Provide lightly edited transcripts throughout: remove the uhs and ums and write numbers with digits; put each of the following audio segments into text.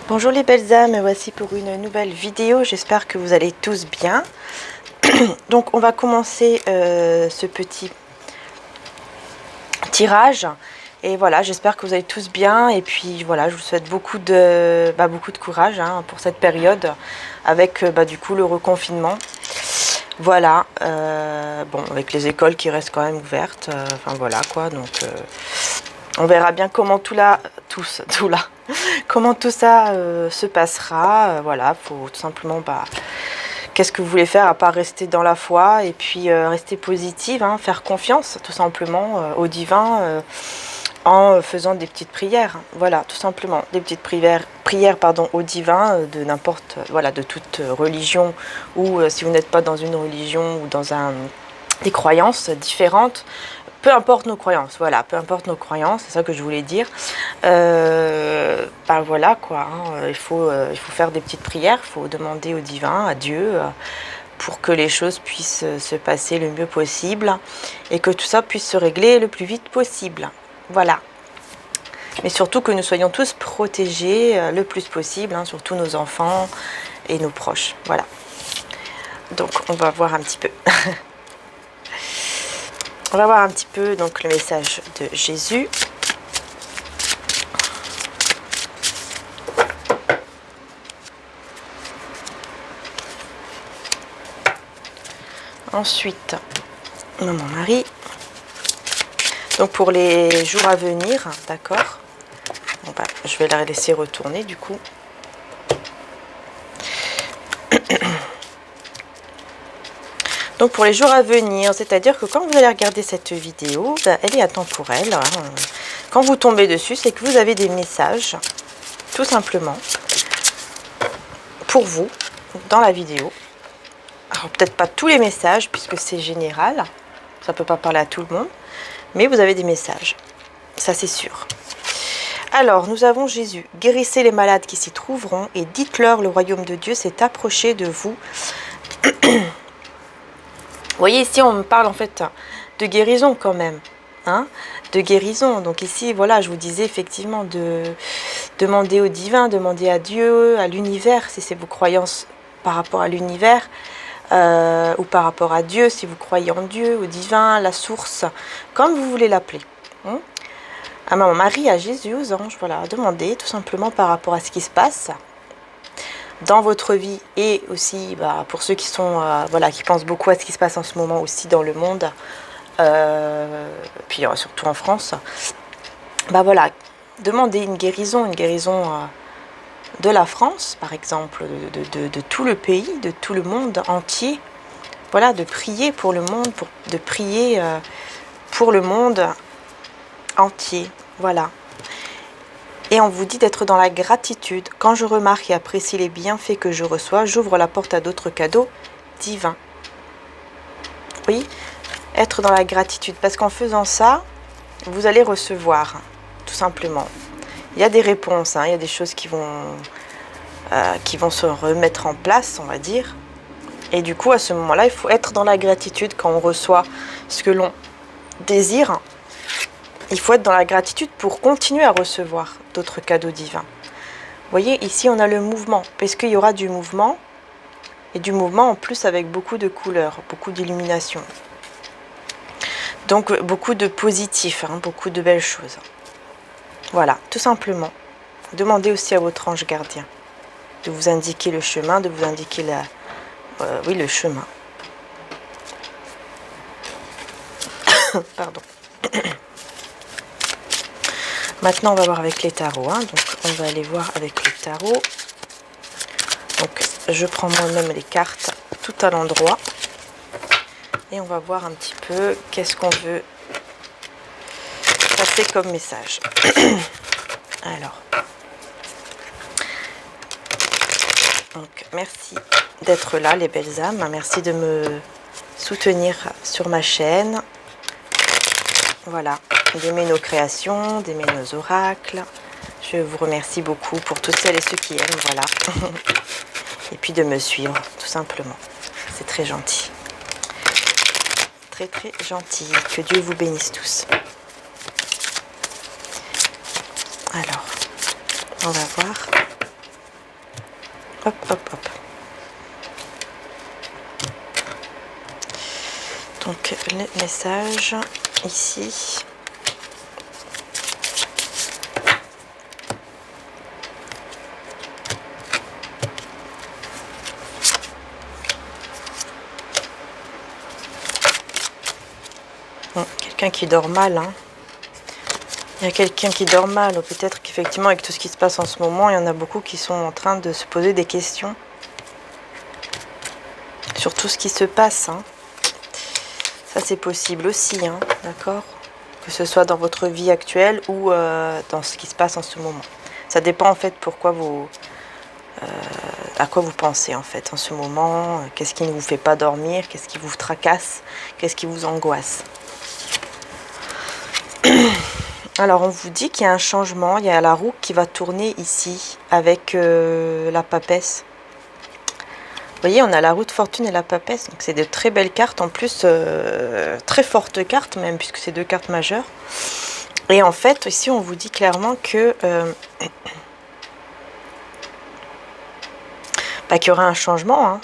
Bonjour les belles âmes, me voici pour une nouvelle vidéo, j'espère que vous allez tous bien. Donc on va commencer ce petit tirage et voilà, j'espère que vous allez tous bien et puis voilà, je vous souhaite beaucoup de courage pour cette période avec du coup le reconfinement. Voilà, bon, avec les écoles qui restent quand même ouvertes, enfin voilà quoi, donc on verra bien comment comment tout ça se passera. Voilà, faut tout simplement, qu'est-ce que vous voulez faire à part rester dans la foi et puis rester positive, faire confiance tout simplement au divin en faisant des petites prières. Voilà, tout simplement, des petites prières au divin de n'importe, voilà, de toute religion ou si vous n'êtes pas dans une religion ou dans des croyances différentes. Peu importe nos croyances, voilà, peu importe nos croyances, c'est ça que je voulais dire. Voilà quoi, il faut faire des petites prières, il faut demander au divin, à Dieu, pour que les choses puissent se passer le mieux possible et que tout ça puisse se régler le plus vite possible. Voilà. Mais surtout que nous soyons tous protégés le plus possible, surtout nos enfants et nos proches. Voilà. Donc on va voir un petit peu. On va voir un petit peu donc le message de Jésus. Ensuite, Maman Marie. Donc pour les jours à venir, d'accord. Bon, je vais la laisser retourner du coup. Donc pour les jours à venir, c'est-à-dire que quand vous allez regarder cette vidéo, elle est atemporelle. Quand vous tombez dessus, c'est que vous avez des messages, tout simplement, pour vous, dans la vidéo. Alors peut-être pas tous les messages, puisque c'est général, ça ne peut pas parler à tout le monde, mais vous avez des messages, ça c'est sûr. Alors, nous avons Jésus. Guérissez les malades qui s'y trouveront et dites-leur le royaume de Dieu s'est approché de vous. Vous voyez, ici, on me parle en fait de guérison quand même. De guérison. Donc ici, voilà, je vous disais effectivement de demander au divin, demander à Dieu, à l'univers, si c'est vos croyances par rapport à l'univers, ou par rapport à Dieu, si vous croyez en Dieu, au divin, la source, comme vous voulez l'appeler. À Maman Marie, à Jésus, aux anges, voilà, demandez tout simplement par rapport à ce qui se passe dans votre vie et aussi pour ceux qui sont qui pensent beaucoup à ce qui se passe en ce moment aussi dans le monde, puis surtout en France. Voilà, demandez une guérison de la France par exemple, de tout le pays, de tout le monde entier. Voilà, de prier pour le monde, de prier pour le monde entier. Voilà. Et on vous dit d'être dans la gratitude. Quand je remarque et apprécie les bienfaits que je reçois, j'ouvre la porte à d'autres cadeaux divins. Oui, être dans la gratitude. Parce qu'en faisant ça, vous allez recevoir, tout simplement. Il y a des réponses, il y a des choses qui vont se remettre en place, on va dire. Et du coup, à ce moment-là, il faut être dans la gratitude quand on reçoit ce que l'on désire. Il faut être dans la gratitude pour continuer à recevoir d'autres cadeaux divins. Vous voyez, ici, on a le mouvement, parce qu'il y aura du mouvement, et du mouvement en plus avec beaucoup de couleurs, beaucoup d'illumination. Donc, beaucoup de positif, beaucoup de belles choses. Voilà, tout simplement. Demandez aussi à votre ange gardien de vous indiquer le chemin, de vous indiquer le chemin. Pardon. Maintenant, on va voir avec les tarots. Donc, on va aller voir avec les tarots. Donc, je prends moi-même les cartes tout à l'endroit. Et on va voir un petit peu qu'est-ce qu'on veut passer comme message. Alors. Donc, merci d'être là, les belles âmes. Merci de me soutenir sur ma chaîne. Voilà. D'aimer nos créations, d'aimer nos oracles. Je vous remercie beaucoup pour toutes celles et ceux qui aiment, voilà. Et puis de me suivre, tout simplement. C'est très gentil. Très très gentil. Que Dieu vous bénisse tous. Alors, on va voir. Hop, hop, hop. Donc, le message ici. Bon, quelqu'un qui dort mal, hein. Il y a quelqu'un qui dort mal, ou peut-être qu'effectivement, avec tout ce qui se passe en ce moment, il y en a beaucoup qui sont en train de se poser des questions sur tout ce qui se passe, hein. Ça, c'est possible aussi, hein, d'accord? Que ce soit dans votre vie actuelle ou dans ce qui se passe en ce moment. Ça dépend en fait pourquoi vous, à quoi vous pensez en fait en ce moment. Qu'est-ce qui ne vous fait pas dormir? Qu'est-ce qui vous tracasse? Qu'est-ce qui vous angoisse? Alors, on vous dit qu'il y a un changement. Il y a la roue qui va tourner ici avec la papesse. Vous voyez, on a la roue de fortune et la papesse. Donc, c'est de très belles cartes. En plus, très fortes cartes même, puisque c'est deux cartes majeures. Et en fait, ici, on vous dit clairement que qu'il y aura un changement, hein.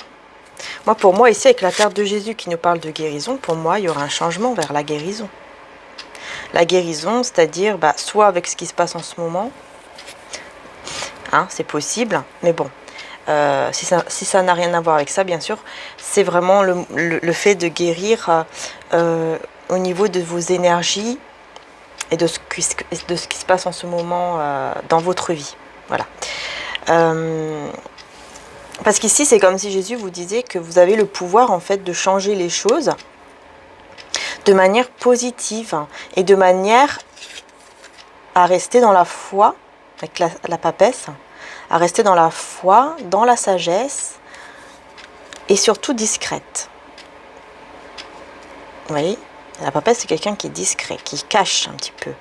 Moi, pour moi, ici, avec la carte de Jésus qui nous parle de guérison, pour moi, il y aura un changement vers la guérison. La guérison, c'est-à-dire soit avec ce qui se passe en ce moment, hein, c'est possible, mais bon, si ça n'a rien à voir avec ça, bien sûr, c'est vraiment le fait de guérir au niveau de vos énergies et de ce qui se passe en ce moment dans votre vie. Voilà. Parce qu'ici, c'est comme si Jésus vous disait que vous avez le pouvoir en fait de changer les choses de manière positive et de manière à rester dans la foi, avec la papesse, à rester dans la foi, dans la sagesse et surtout discrète. Vous voyez, la papesse, c'est quelqu'un qui est discret, qui cache un petit peu.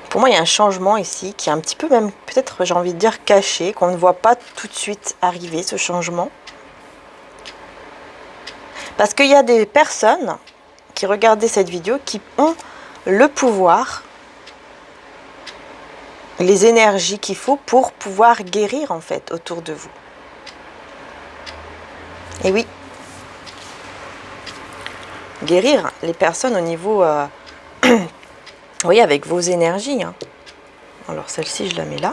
Pour moi, il y a un changement ici qui est un petit peu même, peut-être, j'ai envie de dire, caché, qu'on ne voit pas tout de suite arriver, ce changement. Parce qu'il y a des personnes qui regardaient cette vidéo qui ont le pouvoir, les énergies qu'il faut pour pouvoir guérir en fait autour de vous. Et oui, guérir les personnes au niveau, vous voyez, avec vos énergies, hein. Alors celle-ci, je la mets là.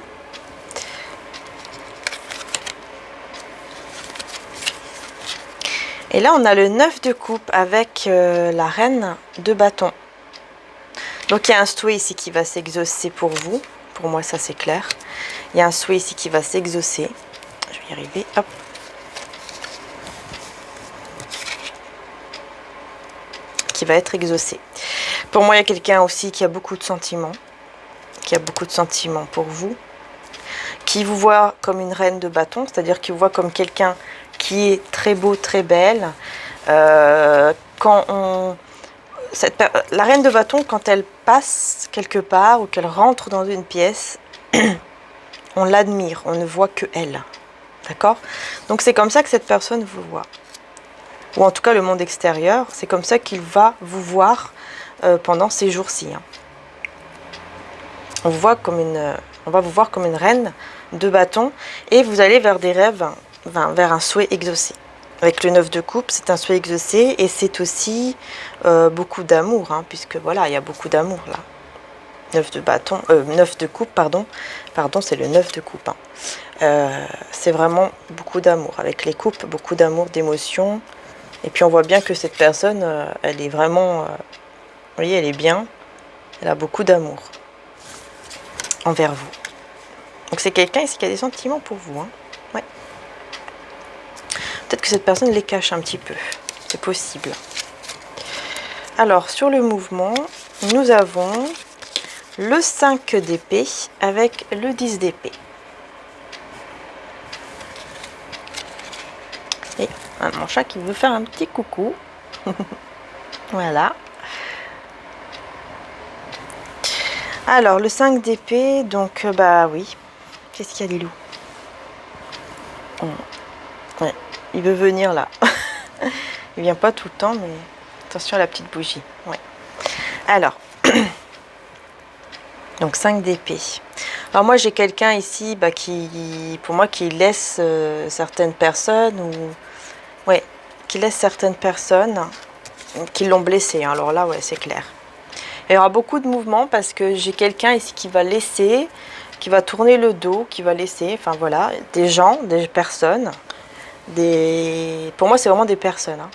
Et là, on a le 9 de coupe avec la reine de bâton. Donc, il y a un souhait ici qui va s'exaucer pour vous. Pour moi, ça, c'est clair. Il y a un souhait ici qui va s'exaucer. Je vais y arriver. Hop. Qui va être exaucé. Pour moi, il y a quelqu'un aussi qui a beaucoup de sentiments. Qui a beaucoup de sentiments pour vous. Qui vous voit comme une reine de bâton. C'est-à-dire qui vous voit comme quelqu'un qui est très beau, très belle. La reine de bâton, quand elle passe quelque part ou qu'elle rentre dans une pièce, on l'admire, on ne voit que elle. D'accord? Donc c'est comme ça que cette personne vous voit. Ou en tout cas le monde extérieur, c'est comme ça qu'il va vous voir pendant ces jours-ci, hein. On va vous voir comme une reine de bâton et vous allez vers des rêves, vers un souhait exaucé. Avec le 9 de coupe, c'est un souhait exaucé et c'est aussi beaucoup d'amour, hein, puisque voilà, il y a beaucoup d'amour là. 9 de coupe, pardon, c'est le 9 de coupe, hein. C'est vraiment beaucoup d'amour. Avec les coupes, beaucoup d'amour, d'émotion. Et puis on voit bien que cette personne, elle est vraiment, vous voyez, elle est bien. Elle a beaucoup d'amour envers vous. Donc c'est quelqu'un ici qui a des sentiments pour vous, hein. Ouais. Peut-être que cette personne les cache un petit peu. C'est possible. Alors, sur le mouvement, nous avons le 5 d'épée avec le 10 d'épée. Et mon chat qui veut faire un petit coucou. Voilà. Alors, le 5 d'épée, donc, oui. Qu'est-ce qu'il y a, Lilou? Ouais, il veut venir là. Il vient pas tout le temps, mais attention à la petite bougie. Ouais. Alors, donc 5 d'épée. Alors moi j'ai quelqu'un ici qui, pour moi, qui laisse certaines personnes, ou ouais, qui laisse certaines personnes qui l'ont blessé. Alors là, ouais, c'est clair. Il y aura beaucoup de mouvements parce que j'ai quelqu'un ici qui va laisser, qui va tourner le dos, qui va laisser, enfin voilà, des gens, des personnes, pour moi c'est vraiment des personnes, hein,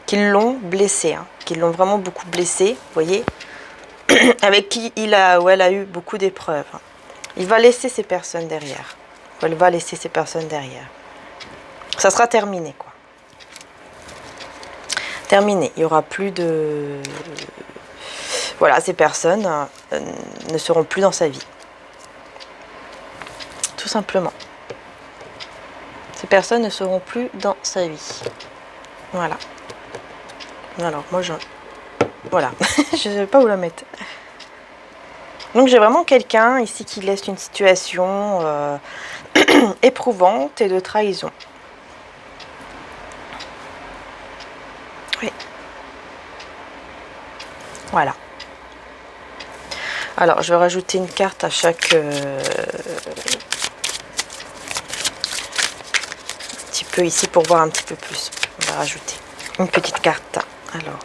qui l'ont blessé, hein, qui l'ont vraiment beaucoup blessé, vous voyez, avec qui il a ou elle a eu beaucoup d'épreuves. Il va laisser ces personnes derrière. Elle va laisser ces personnes derrière. Ça sera terminé, quoi. Terminé. Il n'y aura plus de... Voilà, ces personnes ne seront plus dans sa vie. Tout simplement. Ces personnes ne seront plus dans sa vie. Voilà. Alors, moi, voilà. Je ne sais pas où la mettre. Donc, j'ai vraiment quelqu'un ici qui laisse une situation éprouvante et de trahison. Oui. Voilà. Alors, je vais rajouter une carte à chaque... petit peu ici pour voir un petit peu plus. On va rajouter une petite carte. Alors...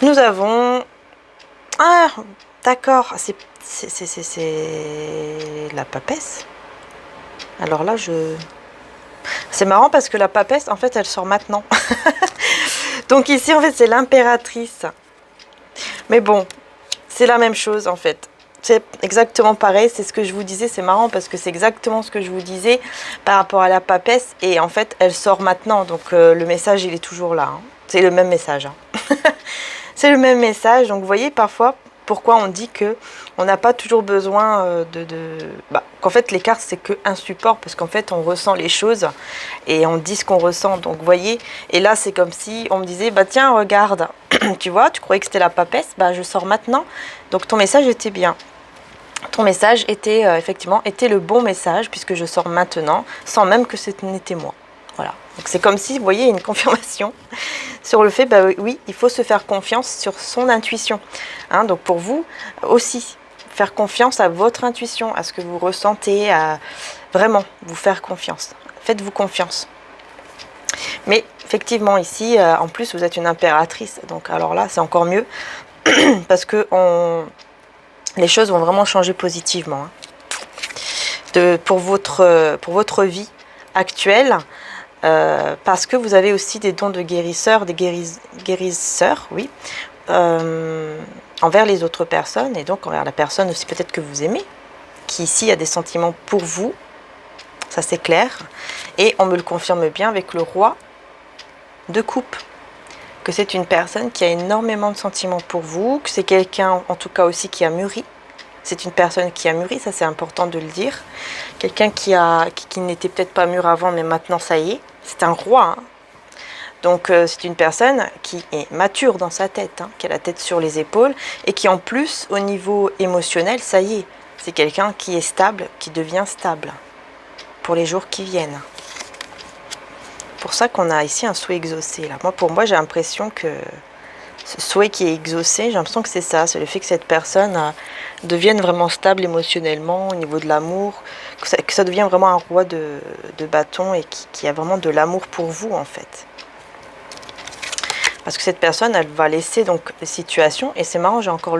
Nous avons... Ah, d'accord, c'est la papesse. Alors là, c'est marrant parce que la papesse, en fait, elle sort maintenant. Donc ici, en fait, c'est l'impératrice. Mais bon, c'est la même chose, en fait. C'est exactement pareil, c'est ce que je vous disais. C'est marrant parce que c'est exactement ce que je vous disais par rapport à la papesse. Et en fait, elle sort maintenant. Donc le message, il est toujours là. Hein. C'est le même message. Hein. C'est le même message. Donc vous voyez, parfois, pourquoi on dit que on n'a pas toujours besoin qu'en fait les cartes c'est qu'un support, parce qu'en fait on ressent les choses et on dit ce qu'on ressent. Donc vous voyez, et là c'est comme si on me disait tiens regarde, tu vois, tu croyais que c'était la papesse, je sors maintenant. Donc ton message était bien. Ton message était effectivement le bon message puisque je sors maintenant sans même que ce n'était moi. Voilà. Donc c'est comme si, vous voyez, une confirmation sur le fait, oui, il faut se faire confiance sur son intuition. Hein, donc pour vous aussi, faire confiance à votre intuition, à ce que vous ressentez, à vraiment vous faire confiance. Faites-vous confiance. Mais effectivement ici, en plus vous êtes une impératrice, donc alors là c'est encore mieux, parce que les choses vont vraiment changer positivement. Hein. Pour votre vie actuelle, parce que vous avez aussi des dons de guérisseurs, guérisseurs, oui, envers les autres personnes, et donc envers la personne aussi peut-être que vous aimez, qui ici a des sentiments pour vous, ça c'est clair, et on me le confirme bien avec le roi de coupe, que c'est une personne qui a énormément de sentiments pour vous, que c'est quelqu'un en tout cas aussi qui a mûri. C'est une personne qui a mûri, ça c'est important de le dire. Quelqu'un qui n'était peut-être pas mûr avant, mais maintenant ça y est. C'est un roi. Hein. Donc c'est une personne qui est mature dans sa tête, hein, qui a la tête sur les épaules, et qui en plus, au niveau émotionnel, ça y est. C'est quelqu'un qui est stable, qui devient stable pour les jours qui viennent. C'est pour ça qu'on a ici un souhait exaucé. Là. Pour moi, j'ai l'impression que ce souhait qui est exaucé, j'ai l'impression que c'est ça, c'est le fait que cette personne devienne vraiment stable émotionnellement au niveau de l'amour, que ça devienne vraiment un roi de bâton et qui a vraiment de l'amour pour vous en fait. Parce que cette personne, elle va laisser donc les situations, et c'est marrant, j'ai encore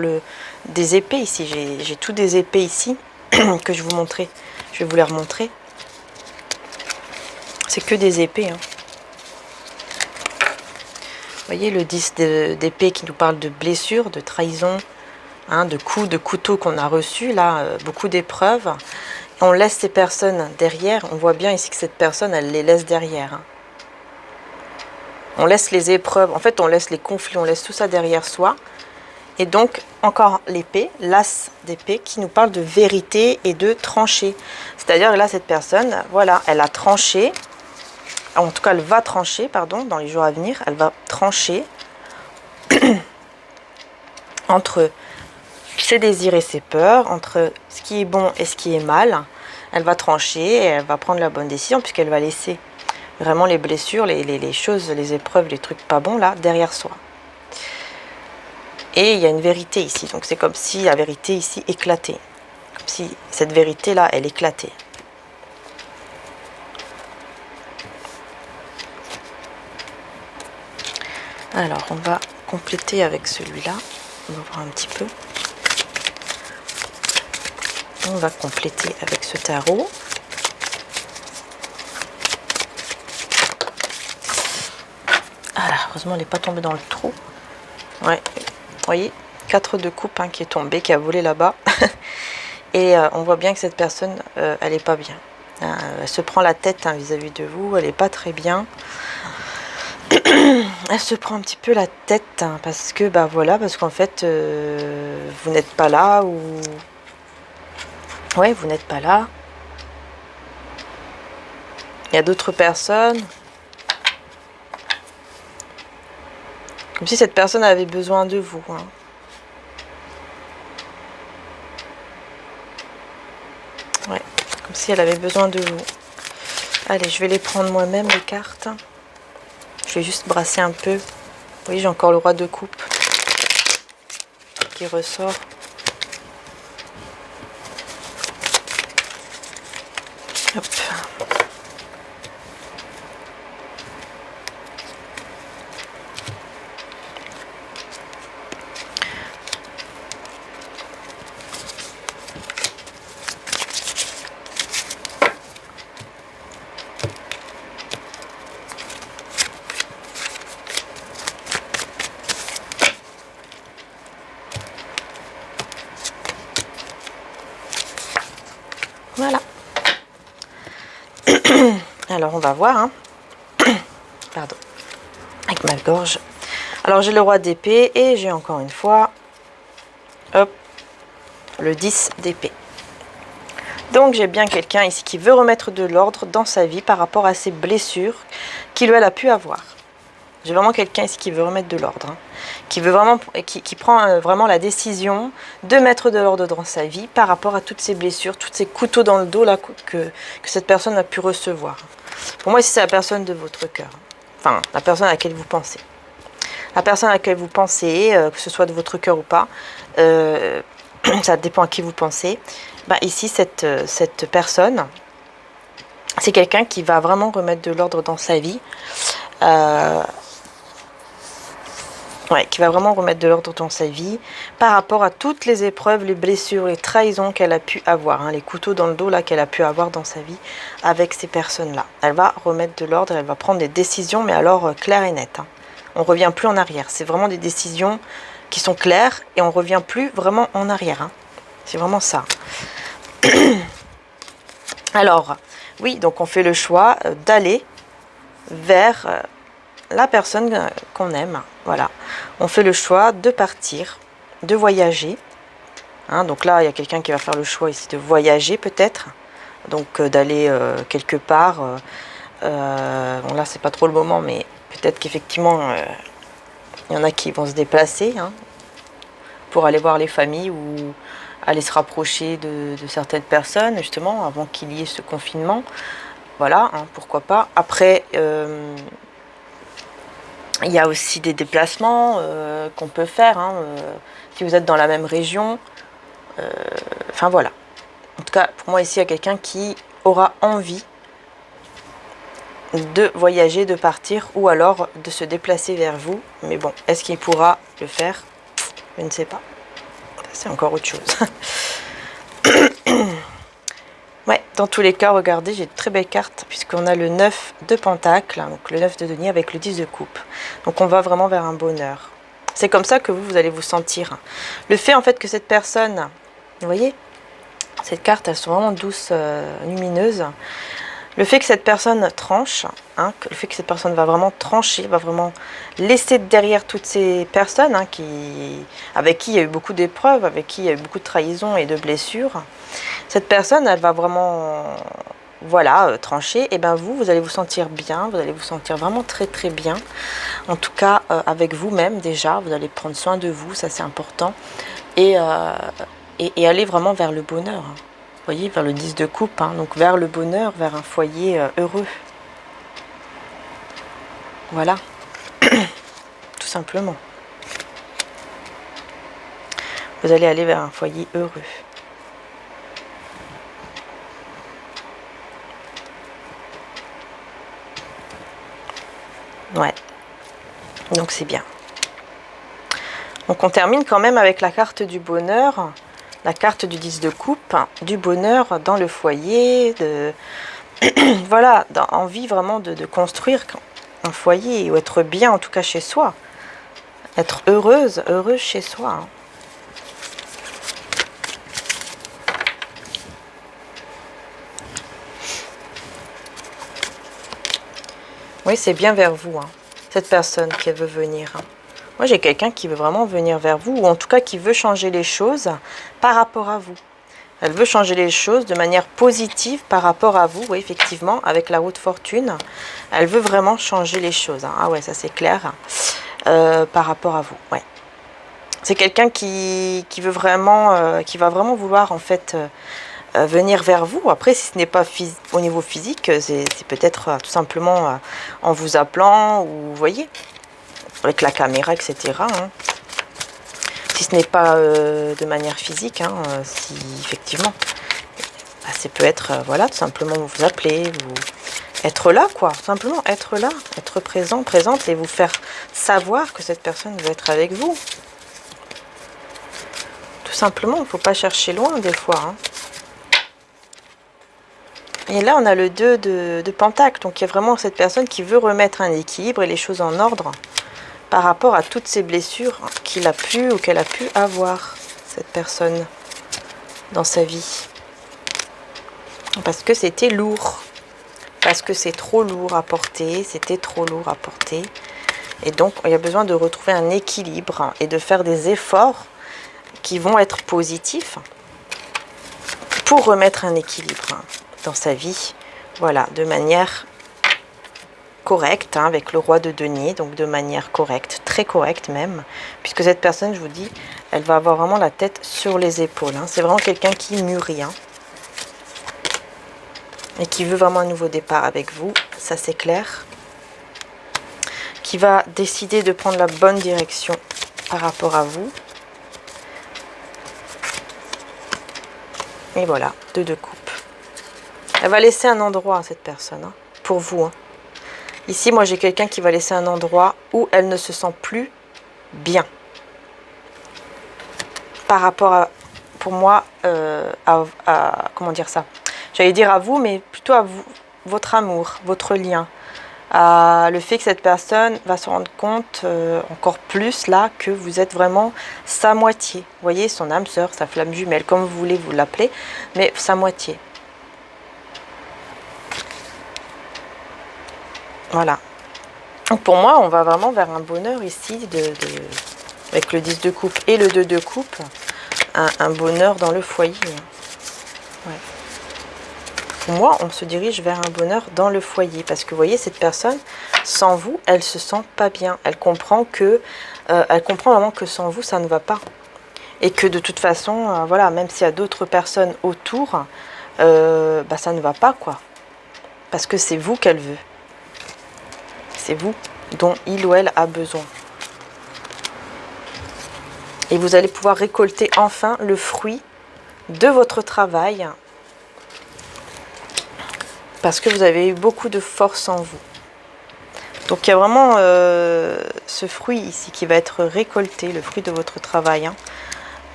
des épées ici, j'ai tout des épées ici que je vais vous les remontrer. C'est que des épées, hein. Vous voyez le 10 d'épée qui nous parle de blessures, de trahison, hein, de coups, de couteaux qu'on a reçus, là, beaucoup d'épreuves. On laisse ces personnes derrière, on voit bien ici que cette personne, elle les laisse derrière. Hein. On laisse les épreuves, en fait on laisse les conflits, on laisse tout ça derrière soi. Et donc, encore l'épée, l'as d'épée, qui nous parle de vérité et de trancher. C'est-à-dire là, cette personne, voilà, elle a tranché. En tout cas, elle va trancher, pardon, dans les jours à venir, elle va trancher entre ses désirs et ses peurs, entre ce qui est bon et ce qui est mal. Elle va trancher et elle va prendre la bonne décision puisqu'elle va laisser vraiment les blessures, les choses, les épreuves, les trucs pas bons là derrière soi. Et il y a une vérité ici, donc c'est comme si la vérité ici éclatait. Comme si cette vérité là, elle éclatait. Alors on va compléter avec celui-là. On va voir un petit peu. On va compléter avec ce tarot. Ah là, heureusement elle n'est pas tombée dans le trou. Ouais, vous voyez, 4 de coupe qui est tombé, qui a volé là-bas. Et on voit bien que cette personne, elle n'est pas bien. Elle se prend la tête vis-à-vis de vous, elle n'est pas très bien. Elle se prend un petit peu la tête parce que, bah voilà, parce qu'en fait, vous n'êtes pas là ou... Ouais, vous n'êtes pas là. Il y a d'autres personnes. Comme si cette personne avait besoin de vous. Ouais, comme si elle avait besoin de vous. Allez, je vais les prendre moi-même, les cartes. Je vais juste brasser un peu. Oui, j'ai encore le roi de coupe qui ressort. Hop. Voilà. Alors, on va voir. Pardon. Avec ma gorge. Alors, j'ai le roi d'épée et j'ai encore une fois... Hop. Le 10 d'épée. Donc, j'ai bien quelqu'un ici qui veut remettre de l'ordre dans sa vie par rapport à ses blessures qu'il ou elle a pu avoir. J'ai vraiment quelqu'un ici qui veut remettre de l'ordre. Qui veut vraiment, qui prend vraiment la décision de mettre de l'ordre dans sa vie par rapport à toutes ces blessures, tous ces couteaux dans le dos là que cette personne a pu recevoir. Pour moi, ici, c'est la personne de votre cœur. Enfin, la personne à laquelle vous pensez. La personne à laquelle vous pensez, que ce soit de votre cœur ou pas, ça dépend à qui vous pensez. Bah, ici, cette personne, c'est quelqu'un qui va vraiment remettre de l'ordre dans sa vie. Ouais, qui va vraiment remettre de l'ordre dans sa vie par rapport à toutes les épreuves, les blessures, les trahisons qu'elle a pu avoir, les couteaux dans le dos là qu'elle a pu avoir dans sa vie avec ces personnes-là. Elle va remettre de l'ordre, elle va prendre des décisions, mais alors claires et nettes. On ne revient plus en arrière. C'est vraiment des décisions qui sont claires et on ne revient plus vraiment en arrière. C'est vraiment ça. Alors, oui, donc on fait le choix d'aller vers... la personne qu'on aime, voilà. On fait le choix de partir, de voyager. Donc là, il y a quelqu'un qui va faire le choix ici de voyager peut-être. Donc d'aller quelque part. Bon là, c'est pas trop le moment, mais peut-être qu'effectivement, il y en a qui vont se déplacer pour aller voir les familles ou aller se rapprocher de certaines personnes, justement, avant qu'il y ait ce confinement. Voilà, pourquoi pas. Après... il y a aussi des déplacements qu'on peut faire si vous êtes dans la même région. Enfin voilà. En tout cas, pour moi ici, il y a quelqu'un qui aura envie de voyager, de partir ou alors de se déplacer vers vous. Mais bon, est-ce qu'il pourra le faire? Je ne sais pas. C'est encore autre chose. Ouais, dans tous les cas, regardez, j'ai de très belles cartes puisqu'on a le 9 de Pentacle, donc le 9 de denier avec le 10 de coupe. Donc on va vraiment vers un bonheur. C'est comme ça que vous allez vous sentir. Le fait en fait que cette personne, vous voyez, cette carte, elles sont vraiment douces, lumineuses. Le fait que cette personne tranche, le fait que cette personne va vraiment trancher, va vraiment laisser derrière toutes ces personnes avec qui il y a eu beaucoup d'épreuves, avec qui il y a eu beaucoup de trahisons et de blessures. Cette personne, elle va vraiment, voilà, trancher. Et bien vous allez vous sentir bien, vous allez vous sentir vraiment très très bien. En tout cas, avec vous-même déjà, vous allez prendre soin de vous, ça c'est important. Et aller vraiment vers le bonheur. voyez, vers le 10 de coupe, hein, donc vers le bonheur, vers un foyer heureux. Voilà, tout simplement. Vous allez aller vers un foyer heureux. Ouais, donc c'est bien. Donc on termine quand même avec la carte du bonheur, la carte du 10 de coupe, du bonheur dans le foyer, de voilà, envie vraiment de construire un foyer ou être bien en tout cas chez soi, être heureuse chez soi. Hein. Oui, c'est bien vers vous, hein, cette personne qui veut venir. Hein. Moi, j'ai quelqu'un qui veut vraiment venir vers vous, ou en tout cas qui veut changer les choses par rapport à vous. Elle veut changer les choses de manière positive par rapport à vous, oui, effectivement, avec la roue de fortune. Elle veut vraiment changer les choses. Hein. Ah ouais, ça c'est clair. Par rapport à vous, ouais. C'est quelqu'un qui veut vraiment, qui va vraiment vouloir en fait venir vers vous. Après, si ce n'est pas au niveau physique, c'est peut-être tout simplement en vous appelant, ou vous voyez, avec la caméra, etc. Hein. Si ce n'est pas de manière physique, hein, si effectivement, bah, ça peut être, voilà, tout simplement vous appeler, vous être là, quoi, tout simplement être là, être présent, présente, et vous faire savoir que cette personne veut être avec vous. Tout simplement, il ne faut pas chercher loin des fois. Hein. Et là, on a le 2 de Pentacle, donc il y a vraiment cette personne qui veut remettre un équilibre et les choses en ordre par rapport à toutes ces blessures qu'il a pu ou qu'elle a pu avoir, cette personne, dans sa vie. Parce que c'était lourd. Parce que c'est trop lourd à porter, c'était trop lourd à porter. Et donc, il y a besoin de retrouver un équilibre et de faire des efforts qui vont être positifs pour remettre un équilibre dans sa vie. Voilà, de manière correcte, hein, avec le roi de denier, donc de manière correcte, très correcte même, puisque cette personne, je vous dis, elle va avoir vraiment la tête sur les épaules. Hein. C'est vraiment quelqu'un qui mûrit, hein, et qui veut vraiment un nouveau départ avec vous, ça c'est clair, qui va décider de prendre la bonne direction par rapport à vous. Et voilà, 2 de coupe. Elle va laisser un endroit à cette personne, hein, pour vous. Hein. Ici, moi, j'ai quelqu'un qui va laisser un endroit où elle ne se sent plus bien. Par rapport à, pour moi, comment dire ça? J'allais dire à vous, mais plutôt à vous, votre amour, votre lien. À le fait que cette personne va se rendre compte encore plus là que vous êtes vraiment sa moitié. Vous voyez, son âme sœur, sa flamme jumelle, comme vous voulez vous l'appeler, mais sa moitié. Voilà. Donc pour moi, on va vraiment vers un bonheur ici, avec le 10 de coupe et le 2 de coupe, un bonheur dans le foyer. Ouais. Pour moi, on se dirige vers un bonheur dans le foyer, parce que vous voyez, cette personne, sans vous, elle se sent pas bien. Elle comprend vraiment que sans vous, ça ne va pas. Et que de toute façon, voilà, même s'il y a d'autres personnes autour, bah, ça ne va pas, quoi. Parce que c'est vous qu'elle veut. C'est vous dont il ou elle a besoin. Et vous allez pouvoir récolter enfin le fruit de votre travail, parce que vous avez eu beaucoup de force en vous. Donc il y a vraiment ce fruit ici qui va être récolté, le fruit de votre travail, hein,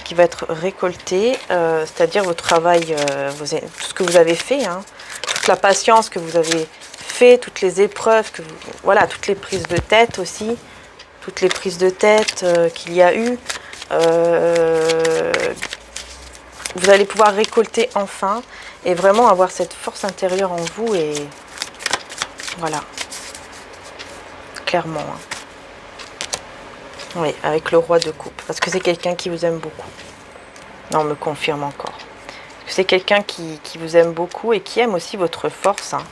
qui va être récolté, c'est-à-dire votre travail, tout ce que vous avez fait, hein, toute la patience que vous avez fait, toutes les épreuves, voilà, toutes les prises de tête aussi, toutes les prises de tête qu'il y a eu. Vous allez pouvoir récolter enfin et vraiment avoir cette force intérieure en vous, et voilà, clairement. Hein. Oui, avec le roi de coupe, parce que c'est quelqu'un qui vous aime beaucoup. Non, on me confirme encore. C'est quelqu'un qui vous aime beaucoup et qui aime aussi votre force. Hein.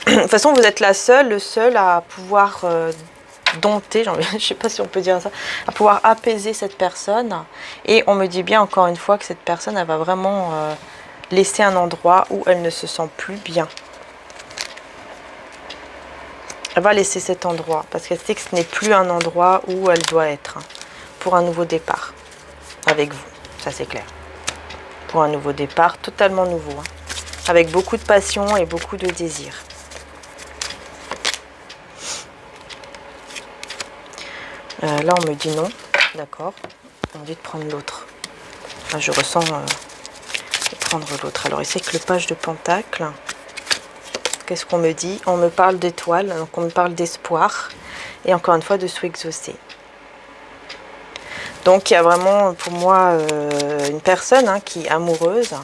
De toute façon, vous êtes le seul à pouvoir dompter, je ne sais pas si on peut dire ça, à pouvoir apaiser cette personne. Et on me dit bien encore une fois que cette personne, elle va vraiment laisser un endroit où elle ne se sent plus bien. Elle va laisser cet endroit parce qu'elle sait que ce n'est plus un endroit où elle doit être pour un nouveau départ avec vous. Ça, c'est clair. Pour un nouveau départ totalement nouveau, avec beaucoup de passion et beaucoup de désir. Là, on me dit non. D'accord. On me dit de prendre l'autre. Là, je ressens de prendre l'autre. Alors, ici, avec le page de Pentacle, qu'est-ce qu'on me dit? On me parle d'étoiles, donc on me parle d'espoir. Et encore une fois, de souhait exaucé. Donc, il y a vraiment, pour moi, une personne qui est amoureuse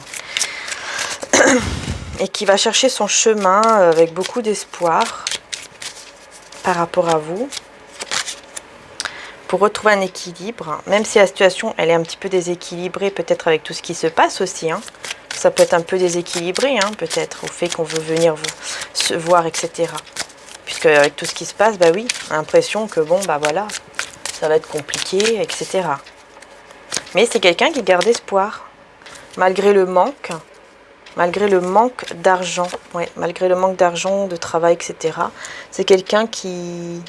et qui va chercher son chemin avec beaucoup d'espoir par rapport à vous, pour retrouver un équilibre, même si la situation elle est un petit peu déséquilibrée, peut-être avec tout ce qui se passe aussi. Ça peut être un peu déséquilibré, peut-être, au fait qu'on veut venir vous se voir, etc. Puisque avec tout ce qui se passe, bah oui, on a l'impression que bon, bah voilà, ça va être compliqué, etc. Mais c'est quelqu'un qui garde espoir, malgré le manque d'argent, ouais, malgré le manque d'argent, de travail, etc. C'est quelqu'un qui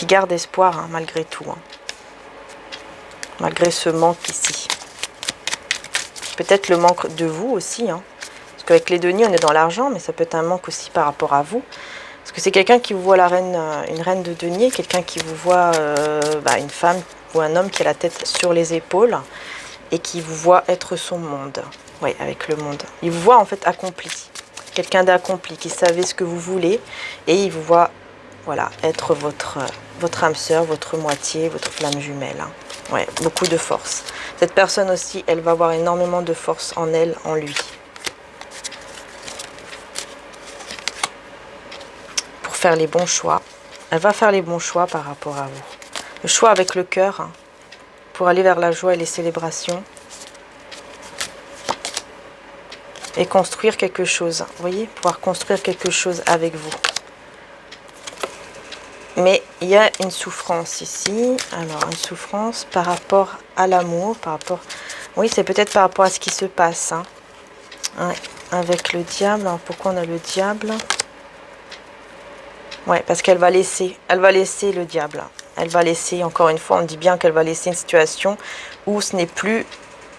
garde espoir, malgré tout. Malgré ce manque ici. Peut-être le manque de vous aussi. Parce qu'avec les deniers, on est dans l'argent, mais ça peut être un manque aussi par rapport à vous. Parce que c'est quelqu'un qui vous voit une reine de deniers, quelqu'un qui vous voit une femme ou un homme qui a la tête sur les épaules et qui vous voit être son monde. Oui, avec le monde. Il vous voit en fait accompli. Quelqu'un d'accompli, qui savait ce que vous voulez et il vous voit être votre âme sœur, votre moitié, votre flamme jumelle. Ouais, beaucoup de force. Cette personne aussi, elle va avoir énormément de force en elle, en lui. Pour faire les bons choix. Elle va faire les bons choix par rapport à vous. Le choix avec le cœur, pour aller vers la joie et les célébrations. Et construire quelque chose. Vous voyez, pouvoir construire quelque chose avec vous. Mais il y a une souffrance ici. Alors, une souffrance par rapport à l'amour, oui, c'est peut-être par rapport à ce qui se passe. Ouais, avec le diable. Alors, pourquoi on a le diable? Ouais, parce qu'elle va laisser. Elle va laisser le diable. Elle va laisser, encore une fois, on dit bien qu'elle va laisser une situation où ce n'est plus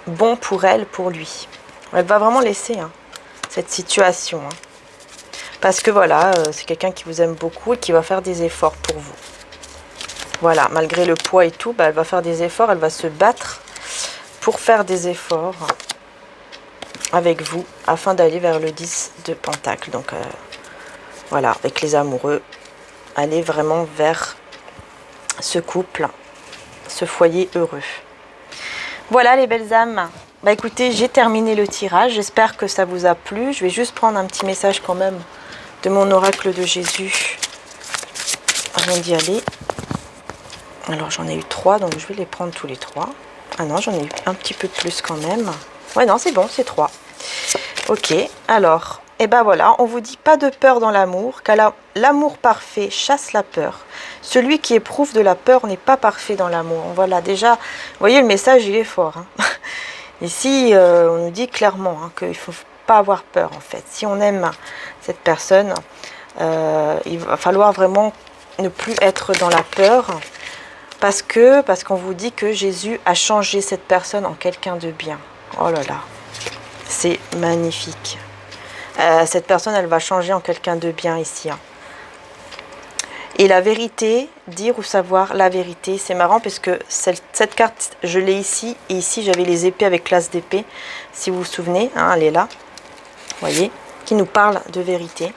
bon pour elle, pour lui. Elle va vraiment laisser cette situation. Parce que voilà, c'est quelqu'un qui vous aime beaucoup et qui va faire des efforts pour vous. Voilà, malgré le poids et tout, elle va faire des efforts, elle va se battre pour faire des efforts avec vous afin d'aller vers le 10 de Pentacle. Donc voilà, avec les amoureux, aller vraiment vers ce couple, ce foyer heureux. Voilà les belles âmes. Bah écoutez, j'ai terminé le tirage, j'espère que ça vous a plu. Je vais juste prendre un petit message quand même de mon oracle de Jésus avant d'y aller. Alors j'en ai eu 3, donc je vais les prendre tous les 3. Ah non, j'en ai eu un petit peu plus quand même. Ouais, non, c'est bon, c'est 3. Ok, alors, et ben voilà, on vous dit pas de peur dans l'amour, car l'amour parfait chasse la peur. Celui qui éprouve de la peur n'est pas parfait dans l'amour. Voilà, déjà, vous voyez, le message, il est fort. Ici, on nous dit clairement qu'il ne faut pas avoir peur, en fait. Si on aime cette personne, il va falloir vraiment ne plus être dans la peur, parce qu'on vous dit que Jésus a changé cette personne en quelqu'un de bien. Oh là là, c'est magnifique. Cette personne, elle va changer en quelqu'un de bien ici. Et la vérité, dire ou savoir la vérité, c'est marrant parce que cette carte, je l'ai ici, et ici j'avais les épées avec l'as d'épée, si vous vous souvenez, elle est là, vous voyez, qui nous parle de vérité.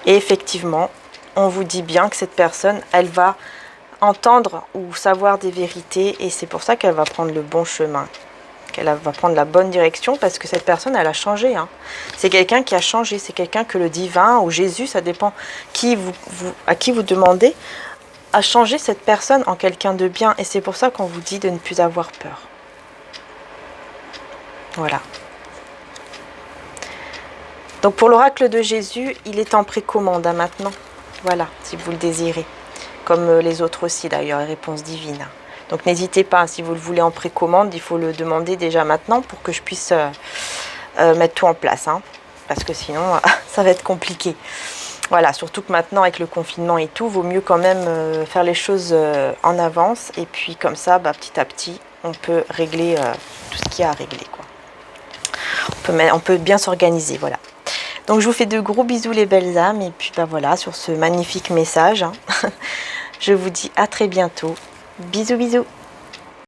Et effectivement, on vous dit bien que cette personne, elle va entendre ou savoir des vérités, et c'est pour ça qu'elle va prendre le bon chemin, qu'elle va prendre la bonne direction, parce que cette personne, elle a changé. C'est quelqu'un qui a changé, c'est quelqu'un que le divin ou Jésus, ça dépend à qui vous demandez, a changé cette personne en quelqu'un de bien, et c'est pour ça qu'on vous dit de ne plus avoir peur. Voilà. Donc pour l'oracle de Jésus, il est en précommande maintenant. Voilà, si vous le désirez. Comme les autres aussi d'ailleurs, les réponses divines. Donc n'hésitez pas, si vous le voulez en précommande, il faut le demander déjà maintenant pour que je puisse mettre tout en place, hein, parce que sinon ça va être compliqué. Voilà, surtout que maintenant avec le confinement et tout, vaut mieux quand même faire les choses en avance, et puis comme ça, petit à petit, on peut régler tout ce qu'il y a à régler, quoi. On peut bien s'organiser, voilà. Donc je vous fais de gros bisous les belles âmes, et puis voilà, sur ce magnifique message, hein, je vous dis à très bientôt. Bisous bisous.